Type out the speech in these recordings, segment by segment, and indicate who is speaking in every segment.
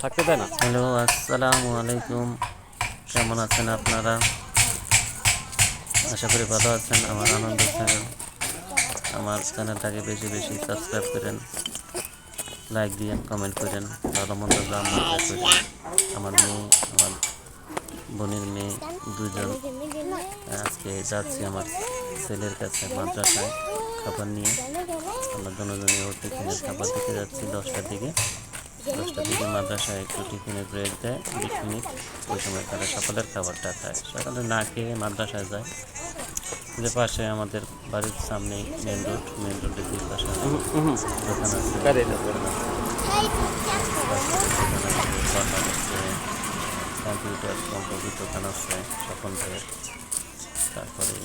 Speaker 1: থাকতে দেয় না।
Speaker 2: হ্যালো, আসসালামু আলাইকুম। কেমন আছেন আপনারা? আশা করি ভালো আছেন। আমার আনন্দ চ্যানেল, আমার চ্যানেলটাকে বেশি বেশি সাবস্ক্রাইব করেন, লাইক দিয়েন, কমেন্ট করেন, ভালো মন্দ রান্না করেন। আমার মেয়ে, আমার বোনের মেয়ে দুজন আজকে যাচ্ছি আমার ছেলের কাছে মাদ্রাসায় খাবার নিয়ে। আমরা দুজনে ওর টিফিনের খাবার দিতে যাচ্ছি 10টার দিকে। 10টার দিকে মাদ্রাসায় একটু টিফিনের ব্রেক দেয় 20 মিনিট। ওই সময় তারা সকালের খাবারটা খায়। সকালে না খেয়ে মাদ্রাসায় যায়। যে পাশে আমাদের বাড়ির সামনেই মেন রোডের দুই পাশে দোকান আছে, পার্লার আছে, কম্পিউটার কম্পিউটার দোকান আছে স্বপন ভাইয়ের, তারপরে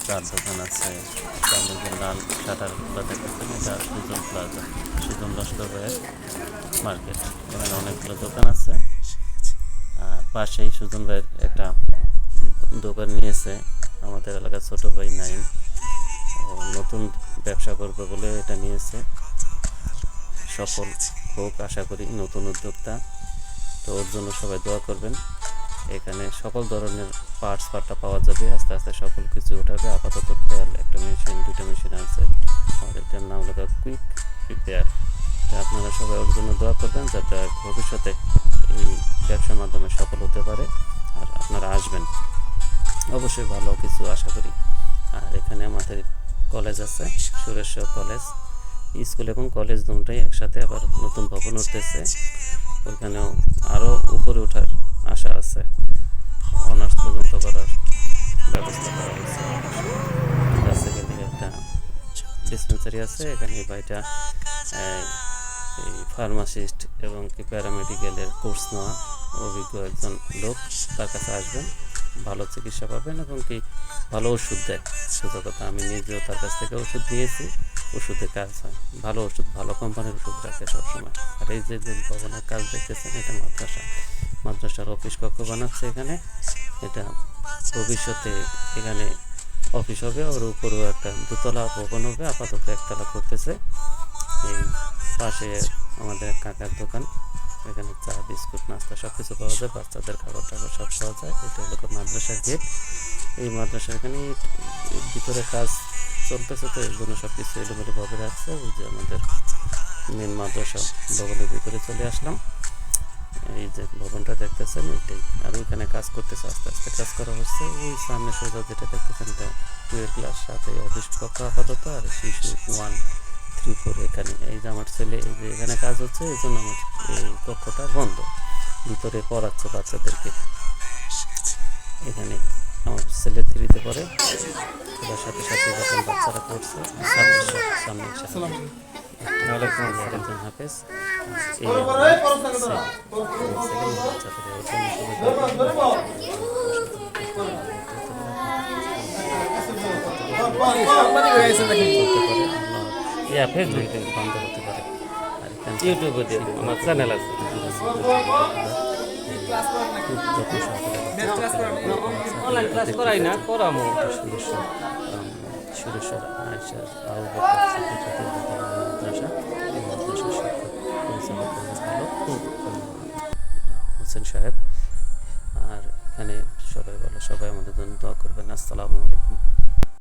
Speaker 2: চার দোকান আছে। সামনে যে লাল শাটারগুলো দেখতেছেন এটা সুজন প্লাজা, সুজন লস্কর ভাইয়ের মার্কেট। এখানে অনেকগুলো দোকান আছে। আর পাশেই সুজন ভাইয়ের একটা দোকান নিয়েছে আমাদের এলাকার ছোট ভাই নাইম। ও নতুন ব্যবসা করবে বলে এটা নিয়েছে। সফল হোক আশা করি, নতুন উদ্যোক্তা। তো ওর জন্য সবাই দোয়া করবেন। এখানে সকল ধরনের পার্টটা পাওয়া যাবে। আস্তে আস্তে সকল কিছু উঠাবে। আপাতত তেল একটা মেশিন, দুইটা মেশিন আছে। আমাদেরটার নাম লেখা কুইক রিপেয়ার। তো আপনারা সবাই ওর জন্য দোয়া করবেন যাতে ভবিষ্যতে এই ব্যবসার মাধ্যমে সফল হতে পারে। আর আপনারা আসবেন, অবশ্যই ভালো কিছু আশা করি। আর এখানে আমাদের কলেজ আছে, সুরেশ্বর কলেজ। স্কুল এবং কলেজ দুটোই একসাথে আবার নতুন ভবন উঠতেছে। ওইখানেও আরও উপরে ওঠার আশা আছে। অনার্স পর্যন্ত করার ব্যবস্থা করা হয়েছে। কাছে গেলে একটা ডিসপেন্সারি আছে। এখানে এই ভাইটা এই ফার্মাসিস্ট এবং কি প্যারামেডিক্যালের কোর্স নেওয়া অভিজ্ঞ একজন লোক। তার কাছে আসবেন, ভালো চিকিৎসা পাবেন এবং কি ভালো ওষুধ দেয়। শুধু কথা, আমি নিজেও তার কাছ থেকে ওষুধ নিয়েছি। ওষুধে কাজ হয়, ভালো ওষুধ, ভালো কোম্পানির ওষুধ রাখে সবসময়। আর এই যে ভবনের কাজ দেখতেছেন এটা মাদ্রাসার অফিস কক্ষ বানাচ্ছে এখানে। এটা ভবিষ্যতে এখানে অফিস হবে। ওর উপরেও একটা দোতলা ভবন হবে। আপাতত একতলা করতেছে। এই পাশে আমাদের কাকার দোকান। এখানে চা, বিস্কুট, নাস্তা সব কিছু পাওয়া যায়। বাচ্চাদের খাবার টাবার সব পাওয়া যায়। এটা হলো মাদ্রাসার গেট। এই মাদ্রাসার এখানে ভিতরে কাজ চলতেছে, তো এর জন্য সব কিছু এলোমেলোভাবে রাখছে। ওই যে আমাদের মেন মাদ্রাসা ভবনের ভিতরে চলে আসলাম। এই যে ভবনটা দেখতেছেন এটাই। আর ওইখানে কাজ করতেছে, আস্তে আস্তে কাজ করা হচ্ছে। ওই সামনে সোজা যেটা দেখতেছেন এটা 2 ক্লাস, সাথে অফিস কক্ষ আপাতত। আর শিশু 1, 3, 4 এখানে। এই যে আমার ছেলে এই যে এখানে কাজ হচ্ছে, এই জন্য আমার এই কক্ষটা বন্ধ। ভিতরে পড়াচ্ছে বাচ্চাদেরকে। এখানে আমার ছেলে 3-তে পড়ে। এবার সাথে সাথে যখন বাচ্চারা পড়ছে সামনে একজন হাফেজ। এই ফেসবুকে বন্ধ হতে পারে। আর ইউটিউবে আমার চ্যানেল আছে।
Speaker 1: অনলাইন ক্লাস করাই না, করামো।
Speaker 2: সুরেশ্বর আয়সা আবু বকর সিদ্দিক মাদ্রাসা। এই মাদ্রাসার শিক্ষক পরিচালক ভালো হোসেন সাহেব। আর এখানে সবাই ভালো, সবাই আমাদের জন্য দোয়া করবেন। আসসালামু আলাইকুম।